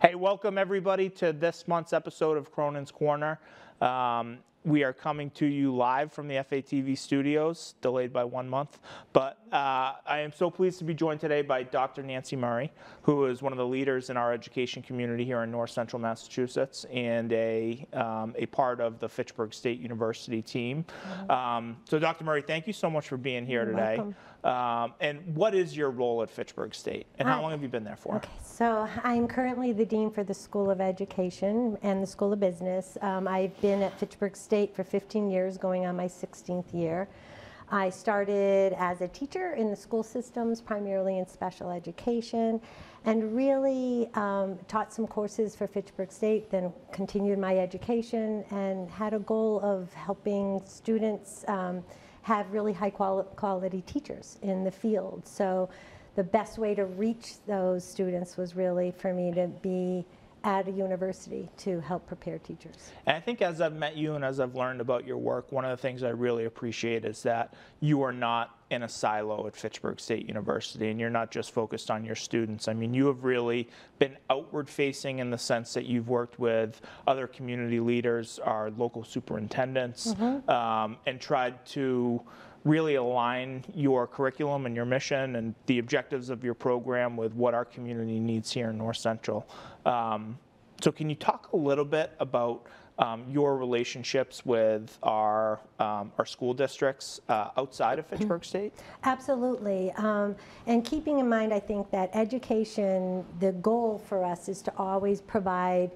Hey, welcome everybody to this month's episode of Cronin's Corner. We are coming to you live from the FATV studios, delayed by 1 month. But I am so pleased to be joined today by Dr. Nancy Murray, who is one of the leaders in our education community here in North Central Massachusetts and a part of the Fitchburg State University team. So Dr. Murray, thank you so much for being here today. And what is your role at Fitchburg State, and how long have you been there for? Okay, so I'm currently the Dean for the School of Education and the School of Business. I've been at Fitchburg State for 15 years, going on my 16th year. I started as a teacher in the school systems, primarily in special education, and really taught some courses for Fitchburg State, then continued my education and had a goal of helping students have really high quality teachers in the field. So the best way to reach those students was really for me to be at a university to help prepare teachers. And I think as I've met you and as I've learned about your work, one of the things I really appreciate is that you are not in a silo at Fitchburg State University, and you're not just focused on your students. I mean, you have really been outward facing in the sense that you've worked with other community leaders, our local superintendents, and tried to really align your curriculum and your mission and the objectives of your program with what our community needs here in North Central. So can you talk a little bit about your relationships with our school districts outside of Fitchburg State? Absolutely. And keeping in mind, I think that education, the goal for us is to always provide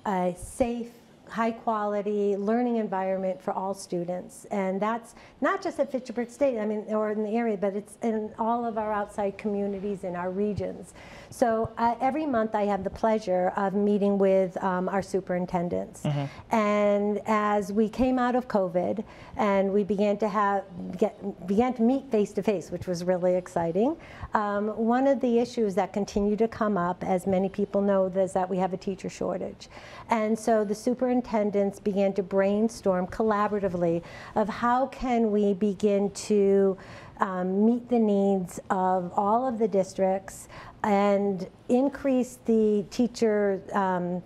a safe, high quality learning environment for all students. And that's not just at Fitchburg State, I mean, or in the area, but it's in all of our outside communities in our regions. So every month I have the pleasure of meeting with our superintendents. And as we came out of COVID and we began to meet face to face, which was really exciting, one of the issues that continue to come up, as many people know, is that we have a teacher shortage. And so the superintendents began to brainstorm collaboratively of how can we begin to meet the needs of all of the districts and increase the teacher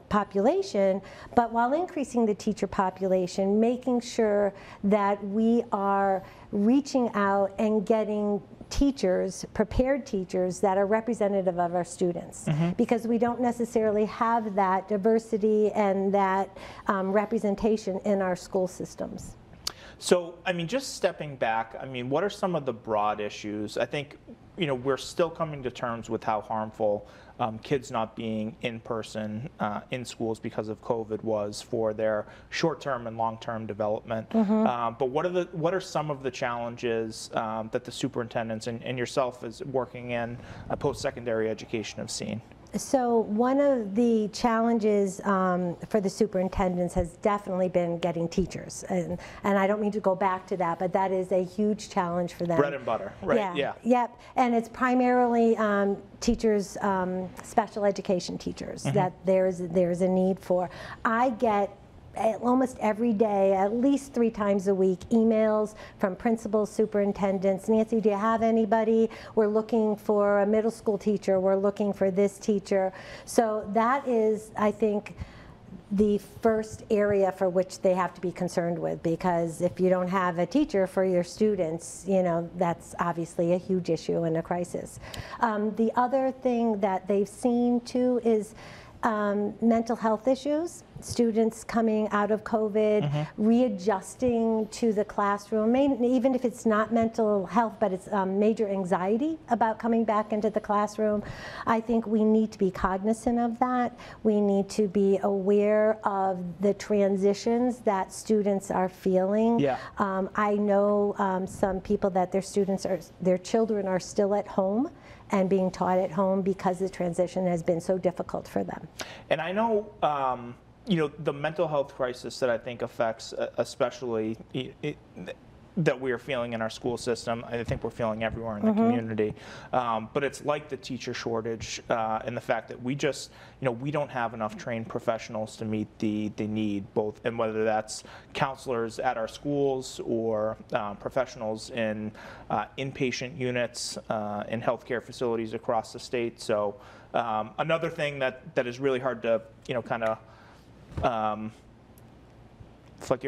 population, but while increasing the teacher population, making sure that we are reaching out and getting teachers, prepared teachers that are representative of our students, because we don't necessarily have that diversity and that representation in our school systems. So, I mean, just stepping back, I mean, what are some of the broad issues? I think, you know, we're still coming to terms with how harmful kids not being in person in schools because of COVID was for their short-term and long-term development. But what are some of the challenges that the superintendents and yourself as working in post-secondary education have seen? So one of the challenges for the superintendents has definitely been getting teachers. And I don't mean to go back to that, but that is a huge challenge for them. Bread and butter, right? Yeah. Yep. And it's primarily teachers, special education teachers, that there's a need for. I get almost every day, at least 3 times a week, emails from principals, superintendents. Nancy, do you have anybody? We're looking for a middle school teacher. We're looking for this teacher. So that is, I think, the first area for which they have to be concerned with, because if you don't have a teacher for your students, you know, that's obviously a huge issue and a crisis. The other thing that they've seen too is mental health issues. Students coming out of COVID, readjusting to the classroom, even if it's not mental health, but it's major anxiety about coming back into the classroom. I think we need to be cognizant of that. We need to be aware of the transitions that students are feeling. I know some people that their children are still at home and being taught at home because the transition has been so difficult for them. And I know, you know, the mental health crisis that I think affects especially that we are feeling in our school system. I think we're feeling everywhere in the community. But it's like the teacher shortage and the fact that we just, we don't have enough trained professionals to meet the need, both, and whether that's counselors at our schools or professionals in inpatient units in healthcare facilities across the state. So another thing that is really hard to, kind of, flick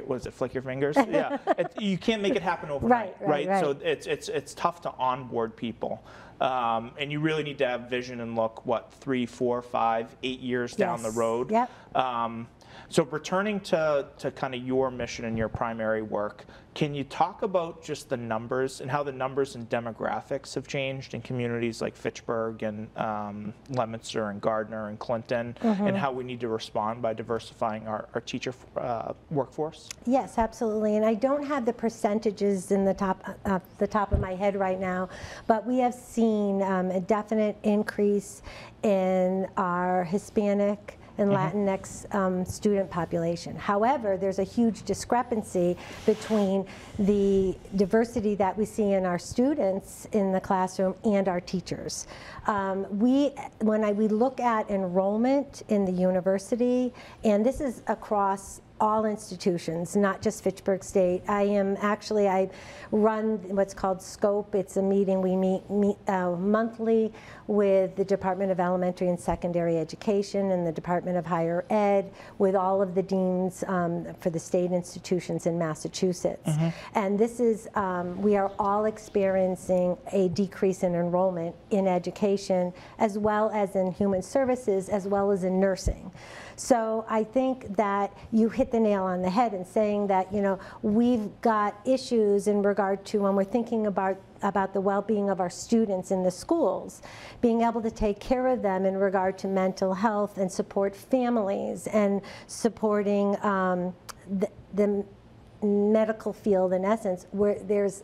your fingers? Yeah, you can't make it happen overnight, right? So it's tough to onboard people, and you really need to have vision and look 3, 4, 5, 8 years down the road. Yep. So returning to kind of your mission and your primary work, can you talk about just the numbers and how the numbers and demographics have changed in communities like Fitchburg and Leominster and Gardner and Clinton, and how we need to respond by diversifying our teacher workforce? Yes, absolutely. And I don't have the percentages in the top of my head right now, but we have seen a definite increase in our Hispanic and Latinx student population. However, there's a huge discrepancy between the diversity that we see in our students in the classroom and our teachers. When we look at enrollment in the university, and this is across all institutions, not just Fitchburg State. I run what's called SCOPE. It's a meeting we meet monthly with the Department of Elementary and Secondary Education and the Department of Higher Ed, with all of the deans for the state institutions in Massachusetts. And this is, we are all experiencing a decrease in enrollment in education, as well as in human services, as well as in nursing. So I think that you hit the nail on the head in saying that, we've got issues in regard to when we're thinking about the well-being of our students in the schools, being able to take care of them in regard to mental health and support families and supporting the medical field, in essence, where there's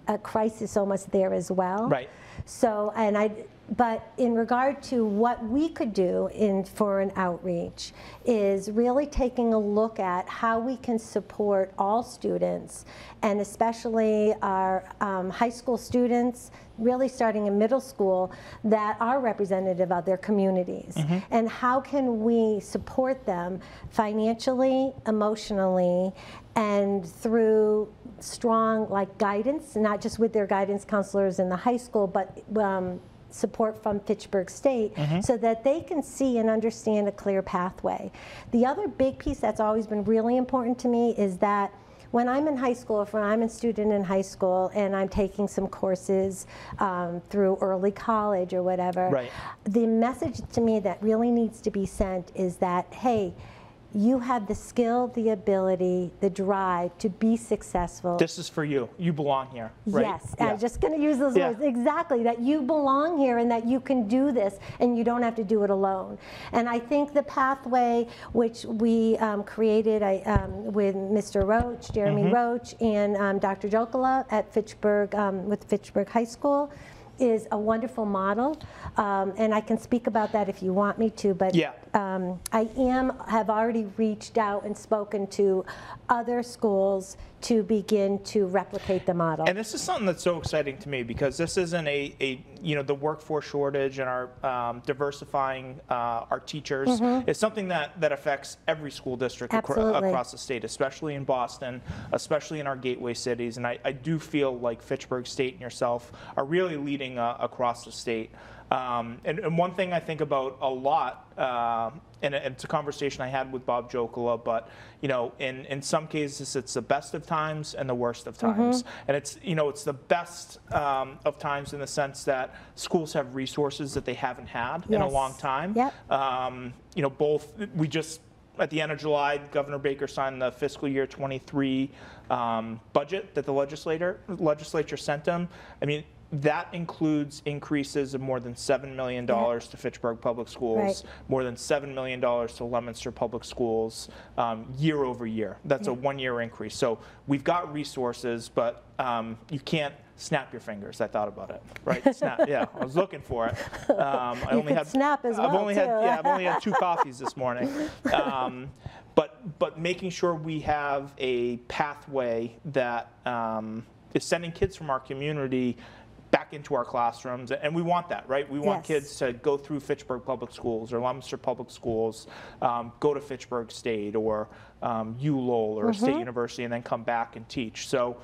a crisis almost there as well. Right. So, but in regard to what we could do for an outreach is really taking a look at how we can support all students, and especially our high school students, really starting in middle school, that are representative of their communities. And how can we support them financially, emotionally, and through strong guidance, not just with their guidance counselors in the high school, but support from Fitchburg State, so that they can see and understand a clear pathway. The other big piece that's always been really important to me is that when I'm in high school, if I'm a student in high school and I'm taking some courses through early college or whatever, the message to me that really needs to be sent is that, hey, you have the skill, the ability, the drive to be successful. This is for you. You belong here, right? Yes, I'm just going to use those words. Exactly, that you belong here and that you can do this and you don't have to do it alone. And I think the pathway which we created with Mr. Roach, Jeremy Roach, and Dr. Jokola at Fitchburg, with Fitchburg High School, is a wonderful model, and I can speak about that if you want me to, but I have already reached out and spoken to other schools to begin to replicate the model. And this is something that's so exciting to me, because this isn't the workforce shortage and our diversifying our teachers is something that affects every school district across the state, especially in Boston, especially in our gateway cities. And I do feel like Fitchburg State and yourself are really leading across the state. And one thing I think about a lot, and it's a conversation I had with Bob Jokola, but in some cases it's the best of times and the worst of times. And it's the best of times in the sense that schools have resources that they haven't had in a long time. We just, at the end of July, Governor Baker signed the fiscal year 23 budget that the legislature sent him. I mean, that includes increases of more than $7 million to Fitchburg Public Schools, more than $7 million to Leominster Public Schools year over year. That's a one-year increase. So we've got resources, but you can't snap your fingers. I thought about it, right? Snap. Yeah, I was looking for it. I only had snap as well. I've only had 2 coffees this morning. but making sure we have a pathway that is sending kids from our community back into our classrooms, and we want that, right? We want kids to go through Fitchburg Public Schools or Leominster Public Schools, go to Fitchburg State or ULowell or State University, and then come back and teach. So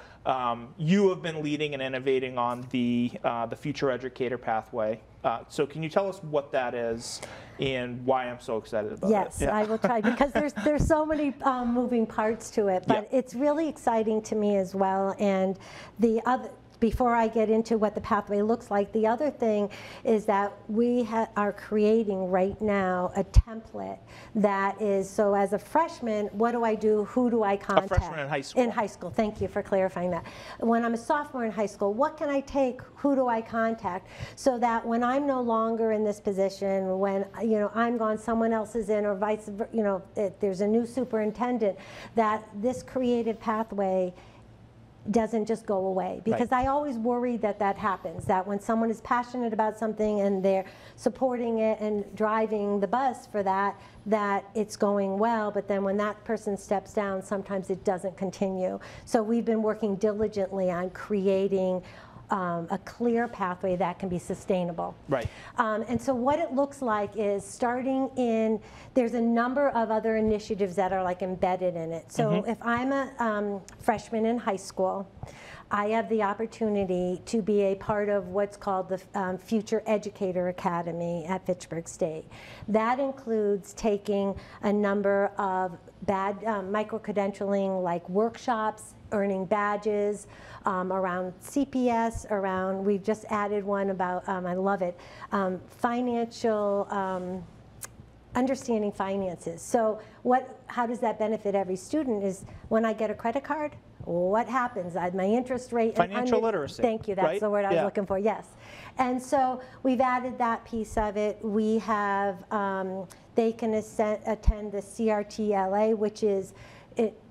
you have been leading and innovating on the Future Educator pathway. So can you tell us what that is and why I'm so excited about it? Yes, I will try, because there's so many moving parts to it, but it's really exciting to me as well. And the other, before I get into what the pathway looks like, the other thing is that we are creating right now a template that is, so as a freshman, what do I do? Who do I contact? A freshman in high school. In high school, thank you for clarifying that. When I'm a sophomore in high school, what can I take? Who do I contact? So that when I'm no longer in this position, when I'm gone, someone else is in, or vice versa, if there's a new superintendent, that this creative pathway doesn't just go away, because I always worry that happens, that when someone is passionate about something and they're supporting it and driving the bus for that it's going well, but then when that person steps down, sometimes it doesn't continue. So we've been working diligently on creating a clear pathway that can be sustainable. Right. And so what it looks like is there's a number of other initiatives that are like embedded in it. So if I'm a freshman in high school, I have the opportunity to be a part of what's called the Future Educator Academy at Fitchburg State. That includes taking a number of micro-credentialing, like workshops, earning badges around CPS, we've just added one about, I love it, understanding finances. So how does that benefit every student is when I get a credit card, what happens? My interest rate. Financial literacy. Thank you, that's the word I was looking for, yes. And so we've added that piece of it. We have, they can attend the CRTLA, which it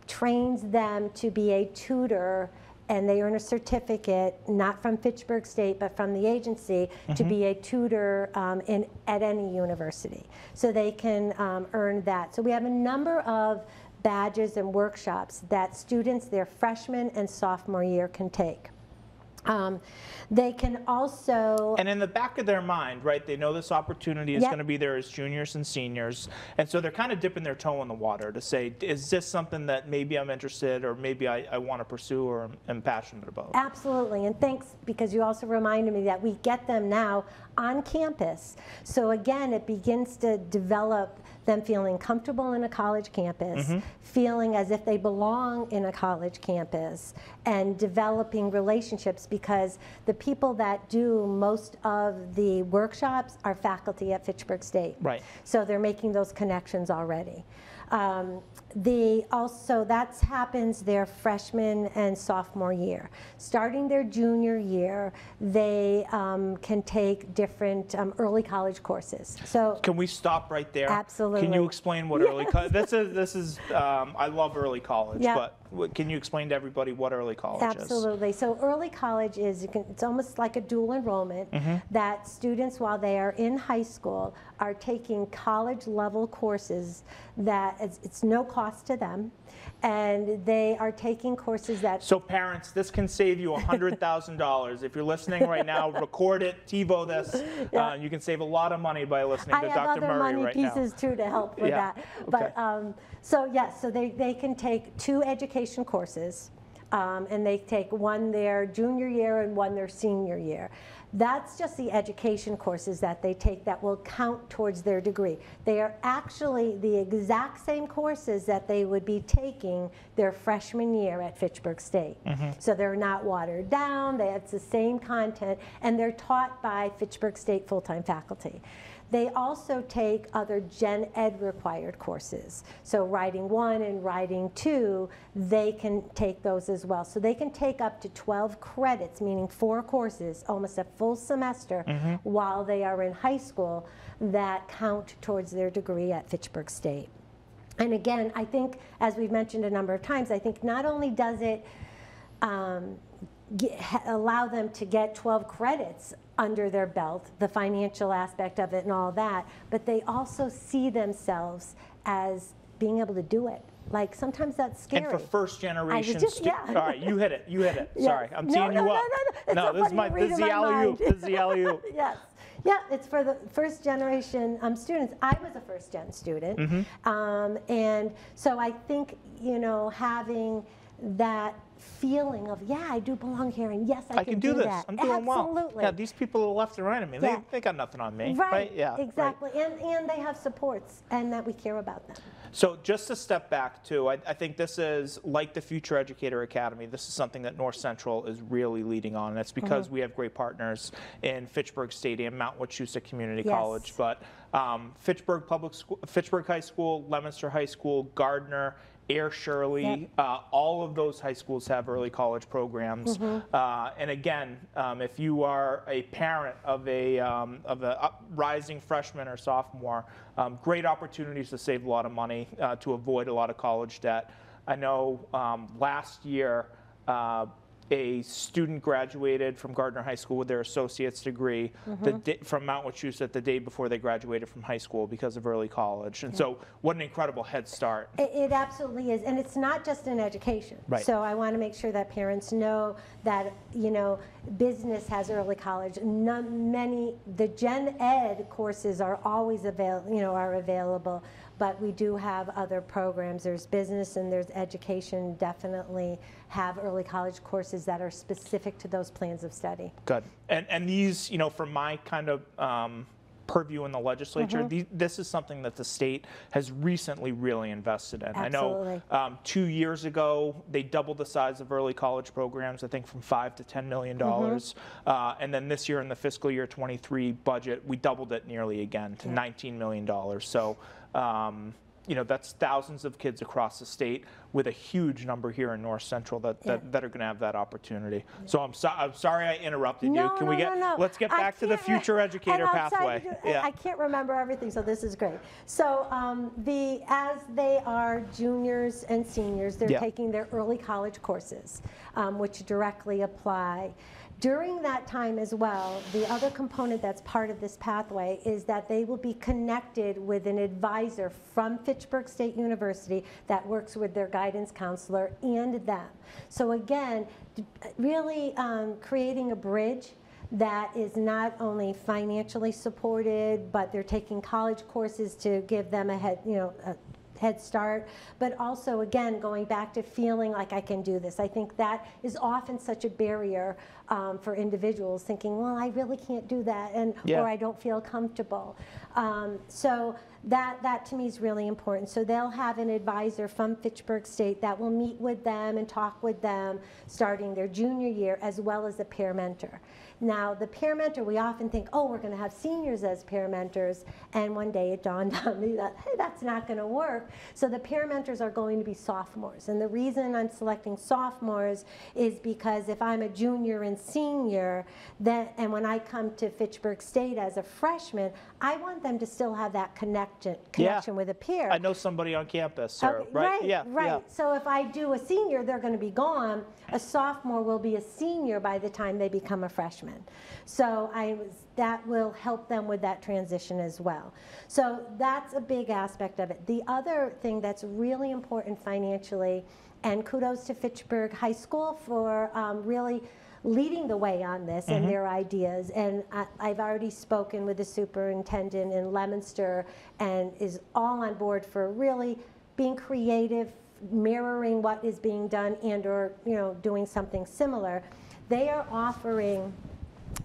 trains them to be a tutor, and they earn a certificate, not from Fitchburg State, but from the agency, to be a tutor at any university. So they can earn that. So we have a number of badges and workshops that students their freshman and sophomore year can take. They can also... And in the back of their mind, right, they know this opportunity is going to be there as juniors and seniors, and so they're kind of dipping their toe in the water to say, is this something that maybe I'm interested, or maybe I want to pursue, or am passionate about? Absolutely, and thanks, because you also reminded me that we get them now on campus. So again, it begins to develop them feeling comfortable in a college campus, feeling as if they belong in a college campus, and developing relationships, because the people that do most of the workshops are faculty at Fitchburg State. Right. So they're making those connections already. That happens their freshman and sophomore year. Starting their junior year, they can take different early college courses. So can we stop right there? Absolutely. Can you explain what early college? This is I love early college, but can you explain to everybody what early college is? Absolutely. So early college it's almost like a dual enrollment, that students, while they are in high school, are taking college level courses that it's no cost to them, and they are taking courses that... So parents, this can save you $100,000. If you're listening right now, record it, TiVo this. You can save a lot of money by listening to Dr. Murray right now. I have other money pieces too to help with that. But so yes, so they can take 2 education courses, and they take one their junior year and one their senior year. That's just the education courses that they take that will count towards their degree. They are actually the exact same courses that they would be taking their freshman year at Fitchburg State. So they're not watered down, it's the same content, and they're taught by Fitchburg State full-time faculty. They also take other gen ed required courses. So writing 1 and writing 2, they can take those as well. So they can take up to 12 credits, meaning 4 courses, almost a full semester, while they are in high school, that count towards their degree at Fitchburg State. And again, I think, as we've mentioned a number of times, I think not only does it allow them to get 12 credits under their belt, the financial aspect of it and all that, but they also see themselves as being able to do it. Like sometimes that's scary. And for first generation yeah. All right, you hit it. Yes. Sorry, I'm no, teeing no, you no, up. No, this is the alley-oop. This is the alley-oop. Yes. Yeah, it's for the first generation students. I was a first gen student. And so I think, you know, having that feeling of, yeah, I do belong here, and yes, I can do this. that. I'm doing well. Absolutely. Yeah, these people are left and right of me. Yeah. They got nothing on me. Right. Yeah. Exactly. Right. And they have supports, and that we care about them. So just to step back too, I think this is, like the Future Educator Academy, this is something that North Central is really leading on. And it's because we have great partners in Fitchburg Stadium, Mount Wachusett Community College, but Fitchburg Public School, Fitchburg High School, Leominster High School, Gardner, Air Shirley, all of those high schools have early college programs. And again, if you are a parent of a rising freshman or sophomore, great opportunities to save a lot of money, to avoid a lot of college debt. I know last year, a student graduated from Gardner High School with their associate's degree from Mount Wachusett the day before they graduated from high school because of early college. And so what an incredible head start. It absolutely is. And it's not just in education. Right. So I want to make sure that parents know that, you know, business has early college. The gen ed courses are always available, but we do have other programs. There's business and there's education, definitely have early college courses that are specific to those plans of study. Good. And these, you know, from my kind of purview in the legislature, this is something that the state has recently really invested in. Absolutely. I know 2 years ago, they doubled the size of early college programs, I think from $5 to $10 million. And then this year in the fiscal year 23 budget, we doubled it nearly again to $19 million. So, you know, that's thousands of kids across the state with a huge number here in North Central that are going to have that opportunity. So I'm sorry I interrupted you. Can we let's get back to the future educator pathway. I can't remember everything, so this is great. So as they are juniors and seniors, they're taking their early college courses, which directly apply. During that time as well, the other component that's part of this pathway is that they will be connected with an advisor from Fitchburg State University that works with their guidance counselor and them. So again, really creating a bridge that is not only financially supported, but they're taking college courses to give them a head start, but also, again, going back to feeling like I can do this. I think that is often such a barrier for individuals, thinking, well, I really can't do that, or I don't feel comfortable. So that to me is really important. So they'll have an advisor from Fitchburg State that will meet with them and talk with them starting their junior year, as well as a peer mentor. Now, the peer mentor, we often think, oh, we're going to have seniors as peer mentors, and one day it dawned on me that, hey, that's not going to work. So the peer mentors are going to be sophomores, and the reason I'm selecting sophomores is because if I'm a junior and senior, and when I come to Fitchburg State as a freshman, I want them to still have that connection with a peer. I know somebody on campus, right? Right. So if I do a senior, they're going to be gone. A sophomore will be a senior by the time they become a freshman. So that will help them with that transition as well. So that's a big aspect of it. The other thing that's really important financially, and kudos to Fitchburg High School for really leading the way on this and their ideas. And I've already spoken with the superintendent in Leominster and is all on board for really being creative, mirroring what is being done and/or doing something similar. They are offering,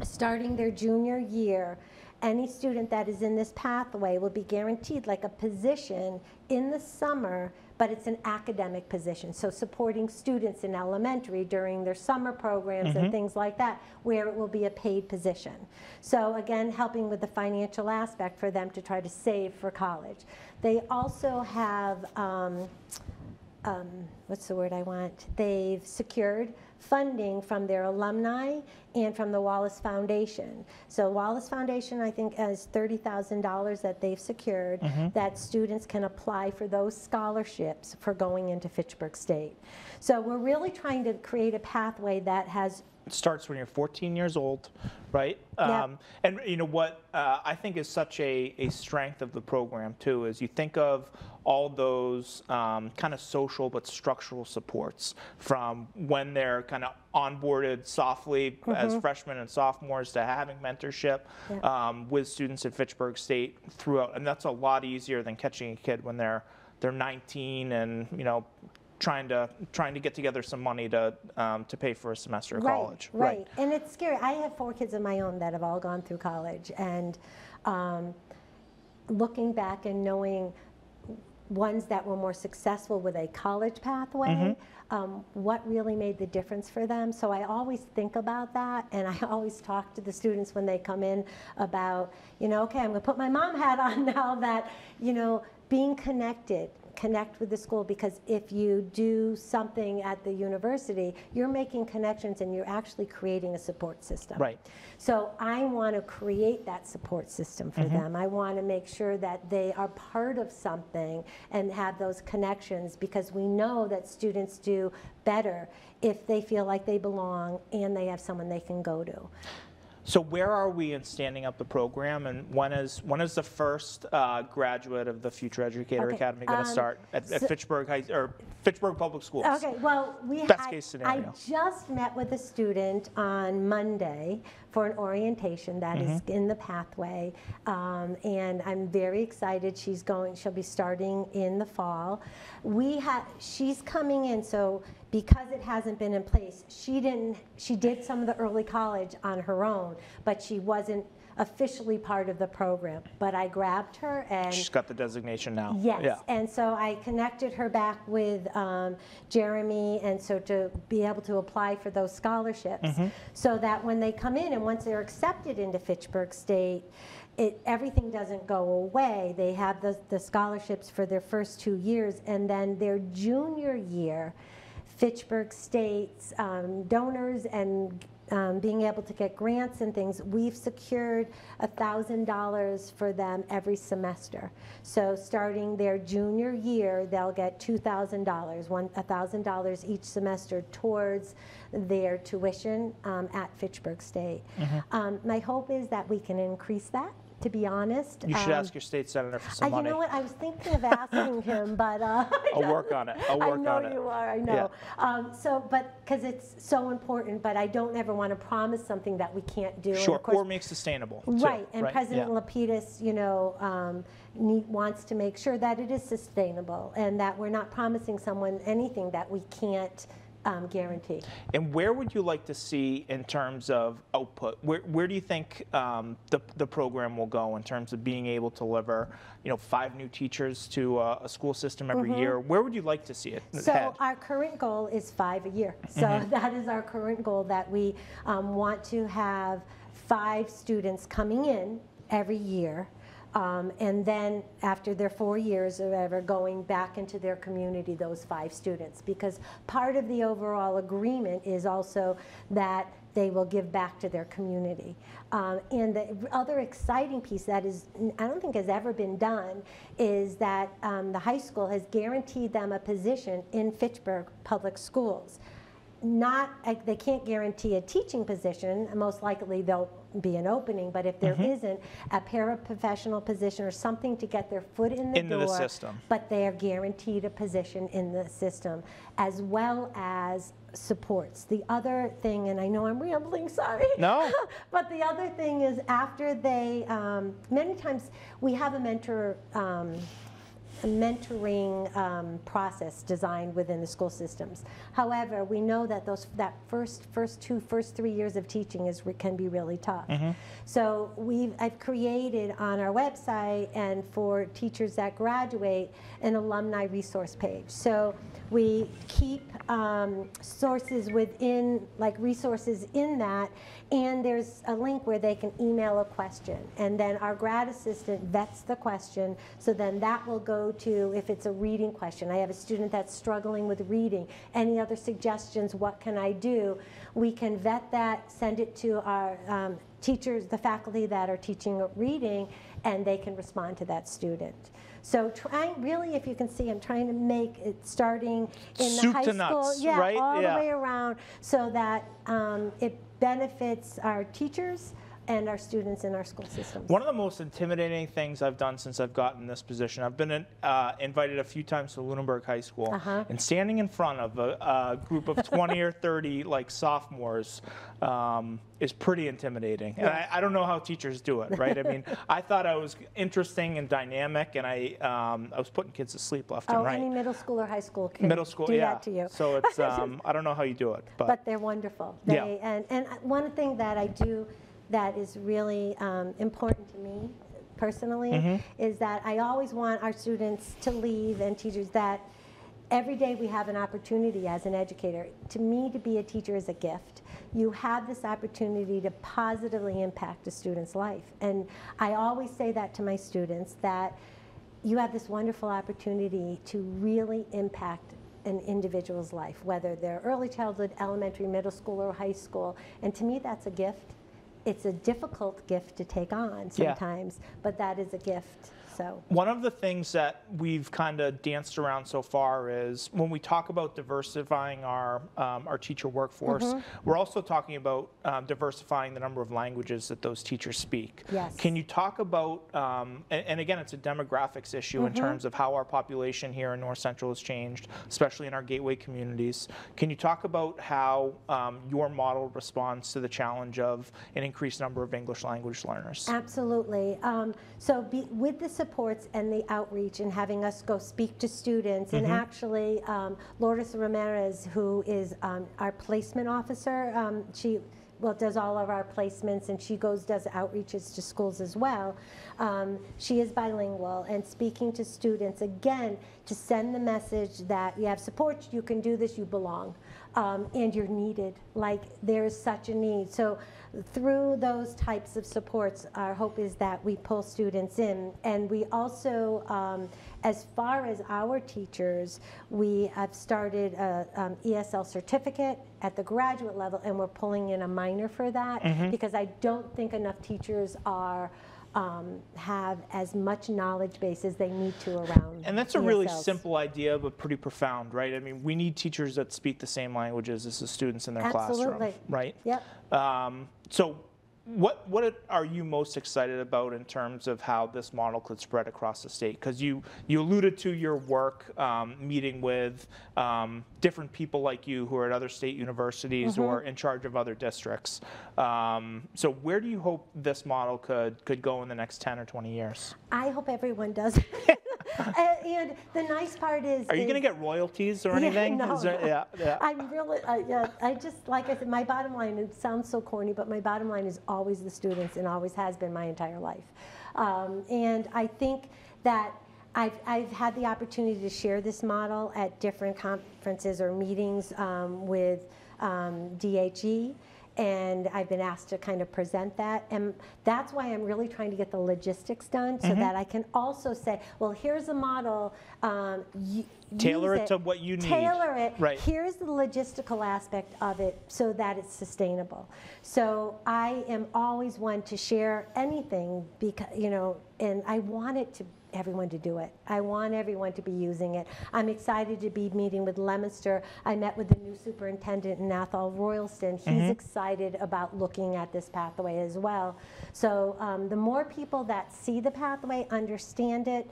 starting their junior year, any student that is in this pathway will be guaranteed like a position in the summer, but it's an academic position. So supporting students in elementary during their summer programs and things like that, where it will be a paid position. So again, helping with the financial aspect for them to try to save for college. They also have, what's the word I want? They've secured funding from their alumni and from the Wallace Foundation. So Wallace Foundation, I think, has $30,000 that they've secured that students can apply for those scholarships for going into Fitchburg State. So we're really trying to create a pathway that has starts when you're 14 years old, right? And you know what I think is such a strength of the program too is you think of all those kind of social but structural supports from when they're kind of onboarded softly as freshmen and sophomores to having mentorship with students at Fitchburg State throughout, and that's a lot easier than catching a kid when they're 19 and trying to get together some money to pay for a semester of college. Right. And it's scary. I have 4 kids of my own that have all gone through college, and looking back and knowing ones that were more successful with a college pathway, what really made the difference for them. So I always think about that, and I always talk to the students when they come in about, okay, I'm going to put my mom hat on now, that, being connect with the school, because if you do something at the university, you're making connections and you're actually creating a support system. Right. So I want to create that support system for them. I want to make sure that they are part of something and have those connections, because we know that students do better if they feel like they belong and they have someone they can go to. So where are we in standing up the program, and when is the first graduate of the Future Educator Academy going to start at Fitchburg Fitchburg Public Schools? Okay, well, best case scenario. I just met with a student on Monday for an orientation that is in the pathway, and I'm very excited. She'll be starting in the fall. She's coming in, so because it hasn't been in place, she did some of the early college on her own, but she wasn't officially part of the program. But I grabbed her, and she's got the designation now. Yes, yeah. And so I connected her back with Jeremy, and so to be able to apply for those scholarships, so that when they come in and once they're accepted into Fitchburg State, everything doesn't go away. They have the scholarships for their first 2 years, and then their junior year, Fitchburg State's donors and being able to get grants and things, we've secured $1,000 for them every semester. So starting their junior year, they'll get $2,000, $1,000 each semester towards their tuition at Fitchburg State. My hope is that we can increase that, to be honest. You should ask your state senator for some money. You know what? I was thinking of asking him, but I'll work on it. I'll work on it. I know you are. I know. Yeah. But because it's so important, but I don't ever want to promise something that we can't do. Sure. Or make sustainable. Right. Too, and right? President Lapidus, wants to make sure that it is sustainable and that we're not promising someone anything that we can't guarantee. And where would you like to see in terms of output? Where do you think the program will go in terms of being able to deliver, 5 new teachers to a school system every year? Where would you like to see it head? Our current goal is 5 a year. So that is our current goal, that we want to have 5 students coming in every year. And then after their 4 years or whatever, going back into their community, those 5 students. Because part of the overall agreement is also that they will give back to their community. And the other exciting piece that I don't think has ever been done is that the high school has guaranteed them a position in Fitchburg Public Schools. They can't guarantee a teaching position. Most likely there'll be an opening, but if there isn't, a paraprofessional position or something to get their foot in the door, the system. But they are guaranteed a position in the system, as well as supports. The other thing, and I know I'm rambling, sorry. No. But the other thing is, after they, many times we have a mentoring process designed within the school systems. However, we know that that first 3 years of teaching can be really tough. So I've created on our website and for teachers that graduate an alumni resource page. So we keep sources within, like resources in that, and there's a link where they can email a question, and then our grad assistant vets the question, so then that will go to, if it's a reading question, I have a student that's struggling with reading, any other suggestions, what can I do? We can vet that, send it to our teachers, the faculty that are teaching reading, and they can respond to that student. So really, if you can see, I'm trying to make it starting in the high school, right? all the way around, so that it benefits our teachers and our students in our school systems. One of the most intimidating things I've done since I've gotten this position, I've been invited a few times to Lunenburg High School, and standing in front of a group of 20 or 30 like sophomores is pretty intimidating. And I don't know how teachers do it, right? I mean, I thought I was interesting and dynamic, and I was putting kids to sleep left and right. Any middle school or high school can do that to you. So it's I don't know how you do it, but they're wonderful. And one thing that I do that is really important to me personally is that I always want our students to leave, and teachers, that every day we have an opportunity as an educator. To me, to be a teacher is a gift. You have this opportunity to positively impact a student's life. And I always say that to my students, that you have this wonderful opportunity to really impact an individual's life, whether they're early childhood, elementary, middle school, or high school. And to me, that's a gift. It's a difficult gift to take on sometimes, but that is a gift. So one of the things that we've kind of danced around so far is when we talk about diversifying our teacher workforce, we're also talking about diversifying the number of languages that those teachers speak. Yes. Can you talk about, and again, it's a demographics issue in terms of how our population here in North Central has changed, especially in our gateway communities. Can you talk about how your model responds to the challenge of an increased number of English language learners? Absolutely. With the supports and the outreach and having us go speak to students, and actually Lourdes Ramirez, who is our placement officer, she does all of our placements, and she does outreaches to schools as well. She is bilingual, and speaking to students, again, to send the message that you have support, you can do this, you belong, and you're needed. Like, there is such a need. So through those types of supports, our hope is that we pull students in. And we also, as far as our teachers, we have started a ESL certificate at the graduate level, and we're pulling in a minor for that, because I don't think enough teachers are have as much knowledge base as they need to around. And that's a really simple idea, but pretty profound, right? I mean, we need teachers that speak the same languages as the students in their classroom, right? Yep. So what are you most excited about in terms of how this model could spread across the state? Because you alluded to your work meeting with different people like you who are at other state universities or in charge of other districts. So where do you hope this model could go in the next 10 or 20 years? I hope everyone does. And the nice part is... Are you going to get royalties or anything? No. I'm really, I just, like I said, my bottom line, it sounds so corny, but my bottom line is always the students, and always has been my entire life. And I think that I've had the opportunity to share this model at different conferences or meetings with DHE. And I've been asked to kind of present that. And that's why I'm really trying to get the logistics done, so that I can also say, well, here's a model. Tailor it to what you need. Tailor it. Right. Here's the logistical aspect of it so that it's sustainable. So I am always one to share anything, because, and I want everyone to do it. I want everyone to be using it. I'm excited to be meeting with Leominster. I met with the new superintendent in Athol Royalston. He's excited about looking at this pathway as well. So the more people that see the pathway, understand it,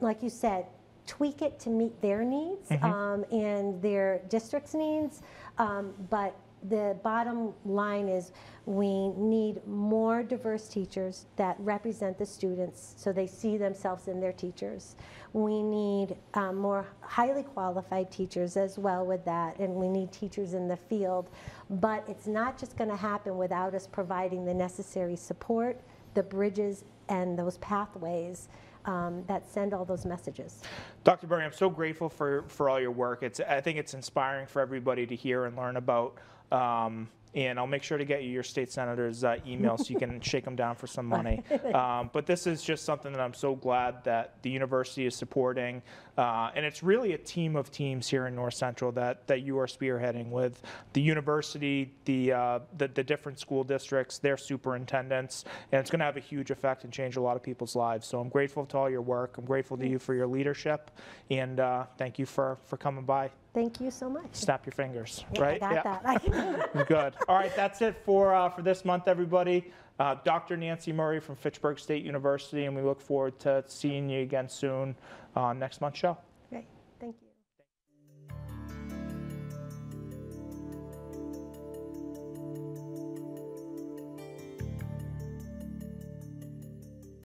like you said, tweak it to meet their needs and their district's needs, but the bottom line is we need more diverse teachers that represent the students so they see themselves in their teachers. We need more highly qualified teachers as well with that, and we need teachers in the field. But it's not just going to happen without us providing the necessary support, the bridges, and those pathways that send all those messages. Dr. Berry, I'm so grateful for all your work. I think it's inspiring for everybody to hear and learn about And I'll make sure to get you your state senator's email so you can shake them down for some money. But this is just something that I'm so glad that the university is supporting. And it's really a team of teams here in North Central that you are spearheading with the university, the different school districts, their superintendents. And it's going to have a huge effect and change a lot of people's lives. So I'm grateful to all your work. I'm grateful to you for your leadership. And thank you for coming by. Thank you so much. Snap your fingers, Yeah, right? I got that. Good. All right, that's it for this month, everybody. Dr. Nancy Murray from Fitchburg State University, and we look forward to seeing you again soon on next month's show.